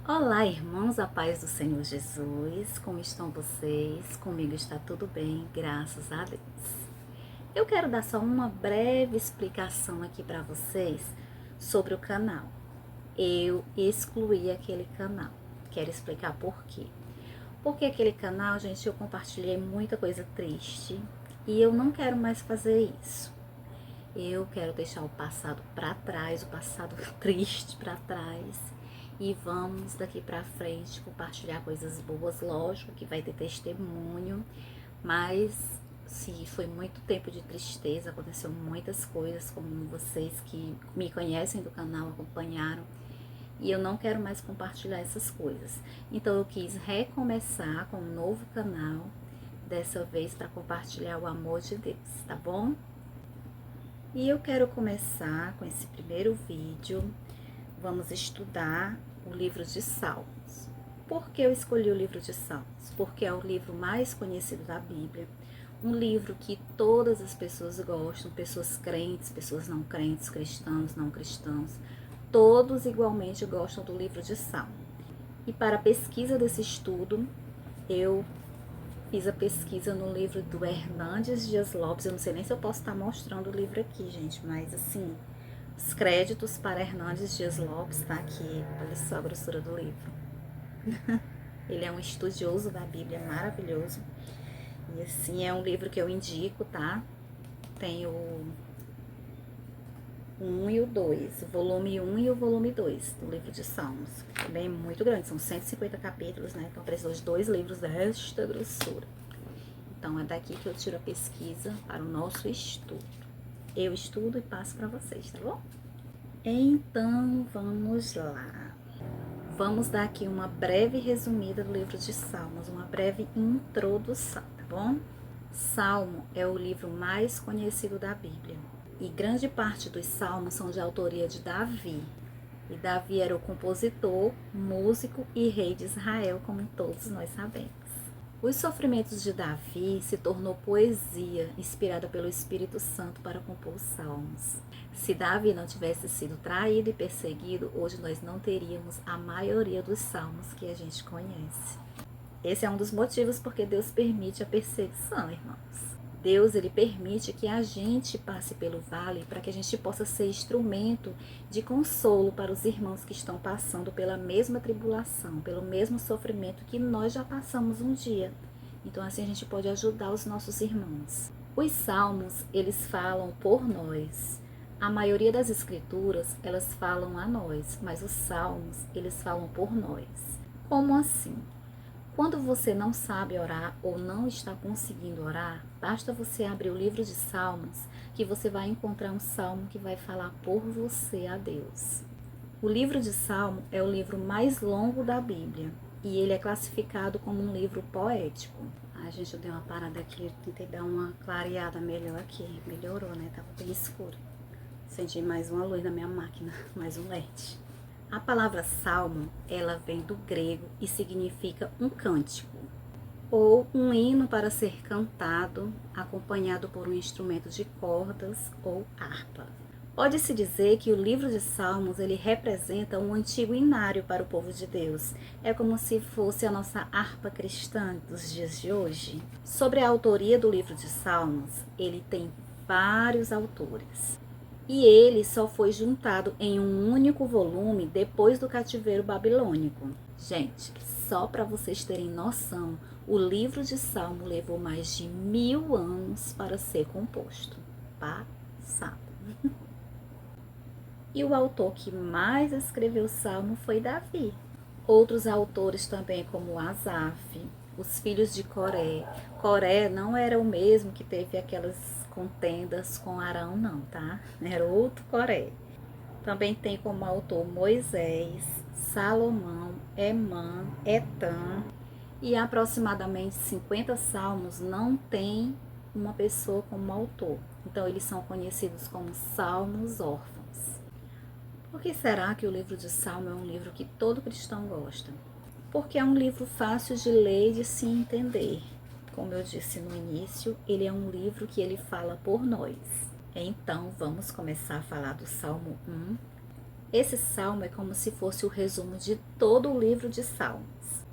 Olá, irmãos, a paz do Senhor Jesus, como estão vocês? Comigo está tudo bem, graças a Deus. Eu quero dar só uma breve explicação aqui para vocês sobre o canal. Eu excluí aquele canal, quero explicar por quê. Porque aquele canal, gente, eu compartilhei muita coisa triste e eu não quero mais fazer isso. Eu quero deixar o passado para trás, o passado triste para trás. E vamos daqui para frente compartilhar coisas boas, lógico que vai ter testemunho, mas se foi muito tempo de tristeza, aconteceu muitas coisas, como vocês que me conhecem do canal acompanharam, e eu não quero mais compartilhar essas coisas. Então eu quis recomeçar com um novo canal, dessa vez para compartilhar o amor de Deus, tá bom? E eu quero começar com esse primeiro vídeo. Vamos estudar o livro de Salmos. Por que eu escolhi o livro de Salmos? Porque é o livro mais conhecido da Bíblia, um livro que todas as pessoas gostam, pessoas crentes, pessoas não crentes, cristãos, não cristãos, todos igualmente gostam do livro de Salmos. E para a pesquisa desse estudo, eu fiz a pesquisa no livro do Hernandes Dias Lopes. Eu não sei nem se eu posso estar mostrando o livro aqui, gente, mas assim, os créditos para Hernandes Dias Lopes, tá aqui. Olha só a grossura do livro. Ele é um estudioso da Bíblia maravilhoso. E assim, é um livro que eu indico, tá? Tem o 1 e o 2, o volume 1 e o volume 2 do livro de Salmos. Também é muito grande, são 150 capítulos, né? Então precisou de 2 livros desta grossura. Então é daqui que eu tiro a pesquisa para o nosso estudo. Eu estudo e passo para vocês, tá bom? Então vamos lá. Vamos dar aqui uma breve resumida do livro de Salmos, uma breve introdução, tá bom? Salmo é o livro mais conhecido da Bíblia e grande parte dos salmos são de autoria de Davi. E Davi era o compositor, músico e rei de Israel, como todos nós sabemos. Os sofrimentos de Davi se tornou poesia inspirada pelo Espírito Santo para compor os salmos. Se Davi não tivesse sido traído e perseguido, hoje nós não teríamos a maioria dos salmos que a gente conhece. Esse é um dos motivos porque Deus permite a perseguição, irmãos. Deus, ele permite que a gente passe pelo vale para que a gente possa ser instrumento de consolo para os irmãos que estão passando pela mesma tribulação, pelo mesmo sofrimento que nós já passamos um dia. Então assim a gente pode ajudar os nossos irmãos. Os salmos, eles falam por nós. A maioria das escrituras, elas falam a nós, mas os salmos, eles falam por nós. Como assim? Quando você não sabe orar ou não está conseguindo orar, basta você abrir o livro de Salmos que você vai encontrar um salmo que vai falar por você a Deus. O livro de Salmo é o livro mais longo da Bíblia e ele é classificado como um livro poético. Ai, gente, eu dei uma parada aqui, tentei dar uma clareada melhor aqui. Melhorou, né? Tava bem escuro. Acendi mais uma luz na minha máquina, mais um LED. A palavra salmo, ela vem do grego e significa um cântico, ou um hino para ser cantado, acompanhado por um instrumento de cordas ou harpa. Pode-se dizer que o livro de Salmos, ele representa um antigo inário para o povo de Deus. É como se fosse a nossa harpa cristã dos dias de hoje. Sobre a autoria do livro de Salmos, ele tem vários autores. E ele só foi juntado em um único volume depois do cativeiro babilônico. Gente, só para vocês terem noção, o livro de Salmo levou mais de 1000 anos para ser composto. Passado. E o autor que mais escreveu Salmo foi Davi. Outros autores também, como Asaf, os filhos de Coré. Coré não era o mesmo que teve aquelas contendas com Arão, não, tá? Era outro Coré. Também tem como autor Moisés, Salomão, Emã, Etan. E aproximadamente 50 salmos não tem uma pessoa como autor. Então eles são conhecidos como salmos órfãos. Por que será que o livro de Salmo é um livro que todo cristão gosta? Porque é um livro fácil de ler e de se entender. Como eu disse no início, ele é um livro que ele fala por nós. Então, vamos começar a falar do Salmo 1. Esse salmo é como se fosse o resumo de todo o livro de Salmos,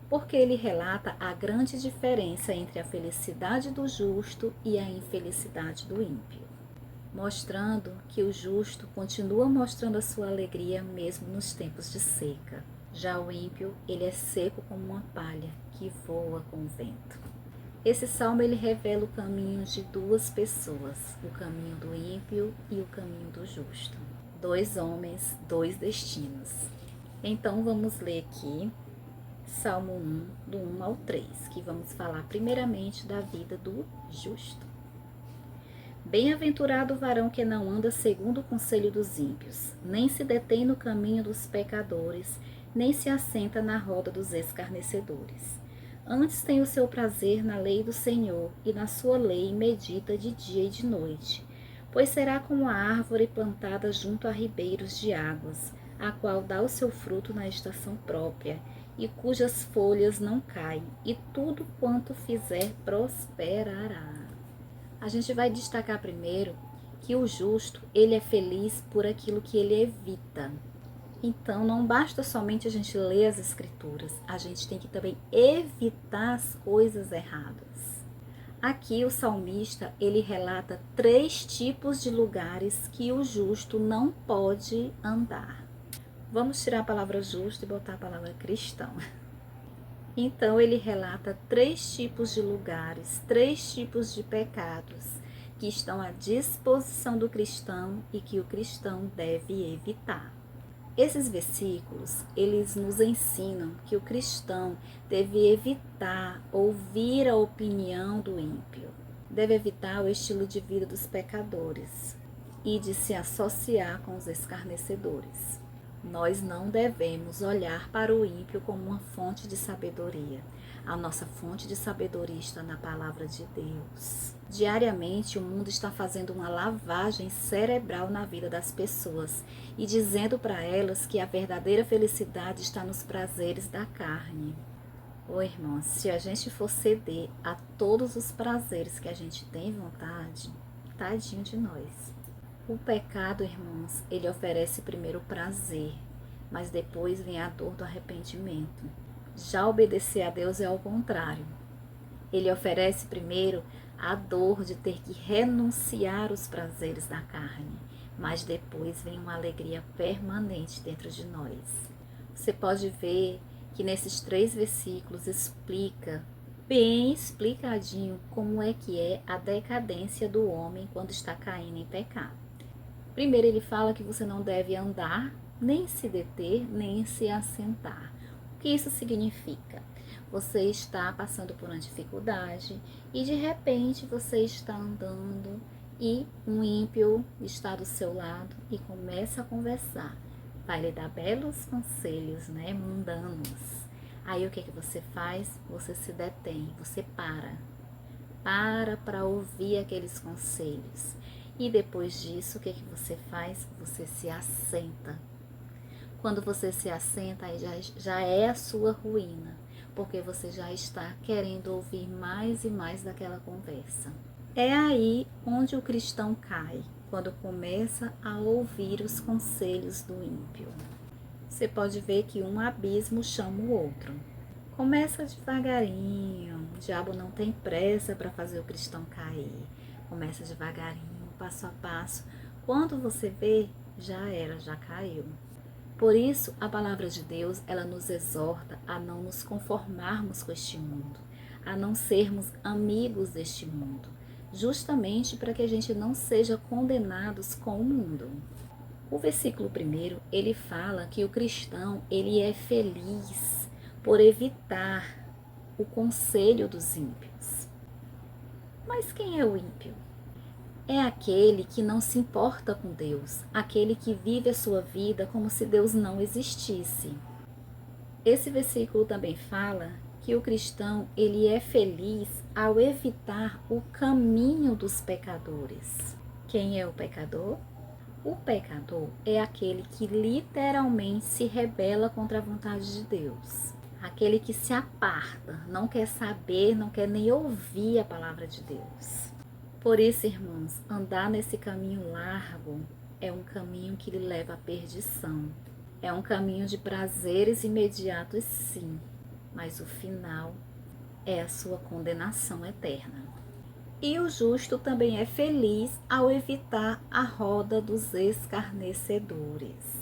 porque ele relata a grande diferença entre a felicidade do justo e a infelicidade do ímpio, mostrando que o justo continua mostrando a sua alegria mesmo nos tempos de seca. Já o ímpio, ele é seco como uma palha que voa com o vento. Esse salmo ele revela o caminho de duas pessoas, o caminho do ímpio e o caminho do justo. Dois homens, dois destinos. Então vamos ler aqui Salmo 1, do 1 ao 3, que vamos falar primeiramente da vida do justo. Bem-aventurado o varão que não anda segundo o conselho dos ímpios, nem se detém no caminho dos pecadores, nem se assenta na roda dos escarnecedores. Antes tem o seu prazer na lei do Senhor, e na sua lei medita de dia e de noite. Pois será como a árvore plantada junto a ribeiros de águas, a qual dá o seu fruto na estação própria, e cujas folhas não caem, e tudo quanto fizer prosperará. A gente vai destacar primeiro que o justo, ele é feliz por aquilo que ele evita. Então, não basta somente a gente ler as escrituras, a gente tem que também evitar as coisas erradas. Aqui o salmista, ele relata 3 tipos de lugares que o justo não pode andar. Vamos tirar a palavra justo e botar a palavra cristão. Então, ele relata 3 tipos de lugares, 3 tipos de pecados que estão à disposição do cristão e que o cristão deve evitar. Esses versículos, eles nos ensinam que o cristão deve evitar ouvir a opinião do ímpio, deve evitar o estilo de vida dos pecadores e de se associar com os escarnecedores. Nós não devemos olhar para o ímpio como uma fonte de sabedoria. A nossa fonte de sabedoria está na palavra de Deus. Diariamente, o mundo está fazendo uma lavagem cerebral na vida das pessoas e dizendo para elas que a verdadeira felicidade está nos prazeres da carne. Ô irmãos, se a gente for ceder a todos os prazeres que a gente tem vontade, tadinho de nós. O pecado, irmãos, ele oferece primeiro o prazer, mas depois vem a dor do arrependimento. Já obedecer a Deus é ao contrário. Ele oferece primeiro a dor de ter que renunciar os prazeres da carne, mas depois vem uma alegria permanente dentro de nós. Você pode ver que nesses 3 versículos explica, bem explicadinho, como é que é a decadência do homem quando está caindo em pecado. Primeiro ele fala que você não deve andar, nem se deter, nem se assentar. O que isso significa? Você está passando por uma dificuldade e de repente você está andando e um ímpio está do seu lado e começa a conversar. Vai lhe dar belos conselhos, né, mundanos. Aí o que você faz? Você se detém, você para ouvir aqueles conselhos. E depois disso, o que você faz? Você se assenta. Quando você se assenta, aí já é a sua ruína, porque você já está querendo ouvir mais e mais daquela conversa. É aí onde o cristão cai, quando começa a ouvir os conselhos do ímpio. Você pode ver que um abismo chama o outro. Começa devagarinho, o diabo não tem pressa para fazer o cristão cair. Começa devagarinho, passo a passo. Quando você vê, já caiu. Por isso, a palavra de Deus, ela nos exorta a não nos conformarmos com este mundo, a não sermos amigos deste mundo, justamente para que a gente não seja condenados com o mundo. O versículo 1, ele fala que o cristão, ele é feliz por evitar o conselho dos ímpios. Mas quem é o ímpio? É aquele que não se importa com Deus, aquele que vive a sua vida como se Deus não existisse. Esse versículo também fala que o cristão, ele é feliz ao evitar o caminho dos pecadores. Quem é o pecador? O pecador é aquele que literalmente se rebela contra a vontade de Deus. Aquele que se aparta, não quer saber, não quer nem ouvir a palavra de Deus. Por isso, irmãos, andar nesse caminho largo é um caminho que lhe leva à perdição. É um caminho de prazeres imediatos, sim, mas o final é a sua condenação eterna. E o justo também é feliz ao evitar a roda dos escarnecedores.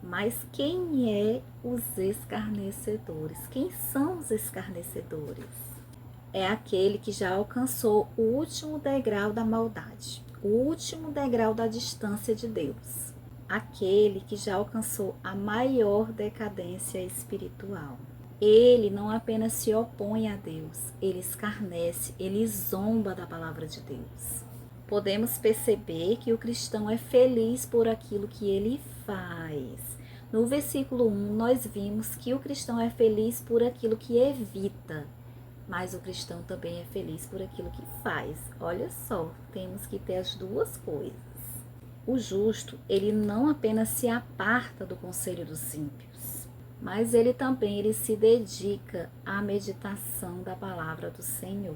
Mas quem é os escarnecedores? Quem são os escarnecedores? É aquele que já alcançou o último degrau da maldade, o último degrau da distância de Deus. Aquele que já alcançou a maior decadência espiritual. Ele não apenas se opõe a Deus, ele escarnece, ele zomba da palavra de Deus. Podemos perceber que o cristão é feliz por aquilo que ele faz. No versículo 1, nós vimos que o cristão é feliz por aquilo que evita, mas o cristão também é feliz por aquilo que faz. Olha só, temos que ter as duas coisas. O justo, ele não apenas se aparta do conselho dos ímpios, mas ele se dedica à meditação da palavra do Senhor.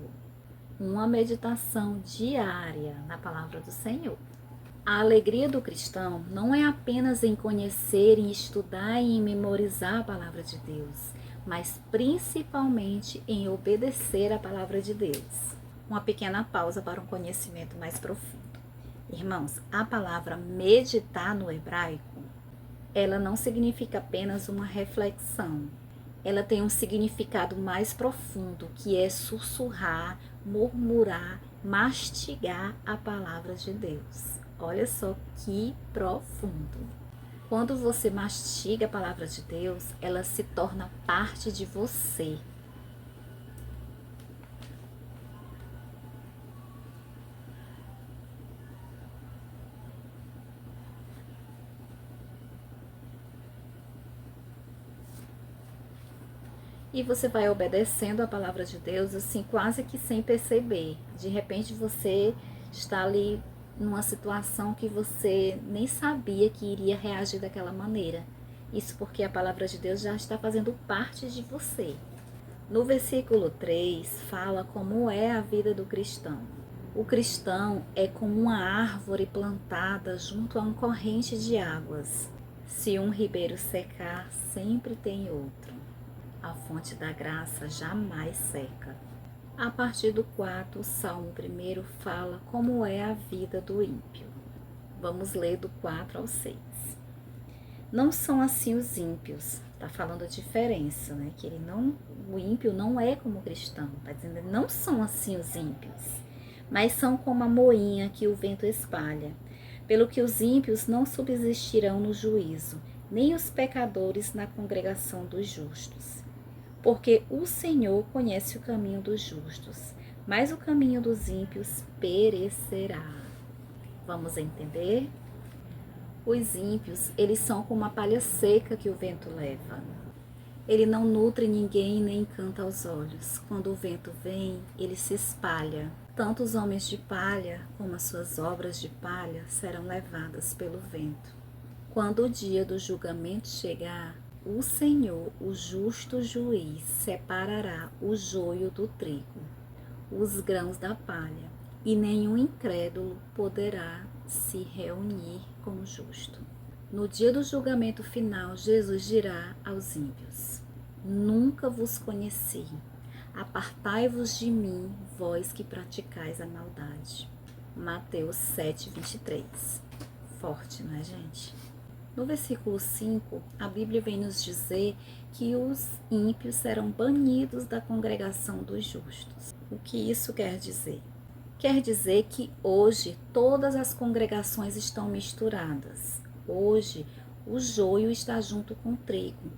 Uma meditação diária na palavra do Senhor. A alegria do cristão não é apenas em conhecer, em estudar e em memorizar a palavra de Deus, mas principalmente em obedecer a palavra de Deus. Uma pequena pausa para um conhecimento mais profundo. Irmãos, a palavra meditar no hebraico, ela não significa apenas uma reflexão. Ela tem um significado mais profundo, que é sussurrar, murmurar, mastigar a palavra de Deus. Olha só que profundo. Quando você mastiga a palavra de Deus, ela se torna parte de você. E você vai obedecendo a palavra de Deus, assim, quase que sem perceber. De repente você está ali numa situação que você nem sabia que iria reagir daquela maneira. Isso porque a palavra de Deus já está fazendo parte de você. No versículo 3, fala como é a vida do cristão. O cristão é como uma árvore plantada junto a uma corrente de águas. Se um ribeiro secar, sempre tem outro. A fonte da graça jamais seca. A partir do 4, o Salmo 1 fala como é a vida do ímpio. Vamos ler do 4 ao 6. Não são assim os ímpios. Está falando a diferença, né? Que o ímpio não é como o cristão. Está dizendo, não são assim os ímpios, mas são como a moinha que o vento espalha. Pelo que os ímpios não subsistirão no juízo, nem os pecadores na congregação dos justos. Porque o Senhor conhece o caminho dos justos, mas o caminho dos ímpios perecerá. Vamos entender? Os ímpios, eles são como a palha seca que o vento leva. Ele não nutre ninguém nem encanta aos olhos. Quando o vento vem, ele se espalha. Tanto os homens de palha como as suas obras de palha serão levadas pelo vento. Quando o dia do julgamento chegar, o Senhor, o justo juiz, separará o joio do trigo, os grãos da palha, e nenhum incrédulo poderá se reunir com o justo. No dia do julgamento final, Jesus dirá aos ímpios: Nunca vos conheci. Apartai-vos de mim, vós que praticais a maldade. Mateus 7:23. Forte, não é, gente? No versículo 5, a Bíblia vem nos dizer que os ímpios serão banidos da congregação dos justos. O que isso quer dizer? Quer dizer que hoje todas as congregações estão misturadas. Hoje o joio está junto com o trigo.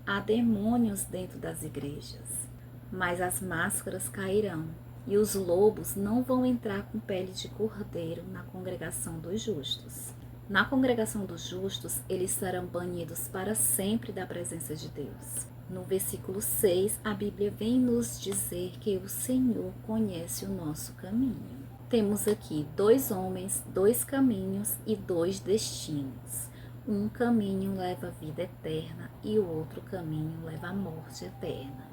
Há demônios dentro das igrejas. Mas as máscaras cairão e os lobos não vão entrar com pele de cordeiro na congregação dos justos. Na congregação dos justos, eles serão banidos para sempre da presença de Deus. No versículo 6, a Bíblia vem nos dizer que o Senhor conhece o nosso caminho. Temos aqui 2 homens, 2 caminhos e 2 destinos. Um caminho leva à vida eterna e o outro caminho leva à morte eterna.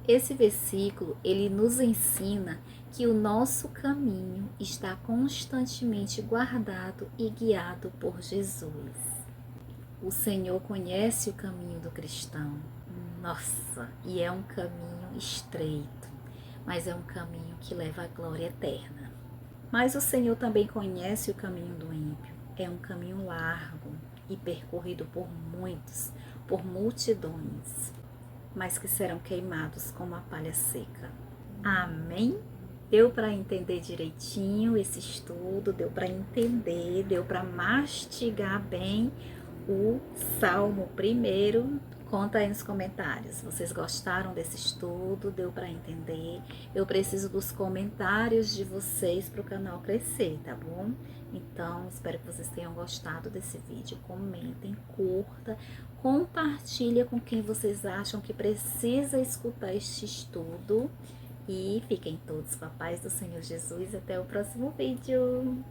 Esse versículo, ele nos ensina que o nosso caminho está constantemente guardado e guiado por Jesus. O Senhor conhece o caminho do cristão. Nossa, e é um caminho estreito, mas é um caminho que leva à glória eterna. Mas o Senhor também conhece o caminho do ímpio. É um caminho largo e percorrido por muitos, por multidões, mas que serão queimados como a palha seca. Amém? Deu para entender direitinho esse estudo, deu para entender, deu para mastigar bem o Salmo primeiro. Conta aí nos comentários. Vocês gostaram desse estudo? Deu para entender? Eu preciso dos comentários de vocês para o canal crescer, tá bom? Então, espero que vocês tenham gostado desse vídeo. Comentem, curta, compartilha com quem vocês acham que precisa escutar este estudo. E fiquem todos com a paz do Senhor Jesus. Até o próximo vídeo.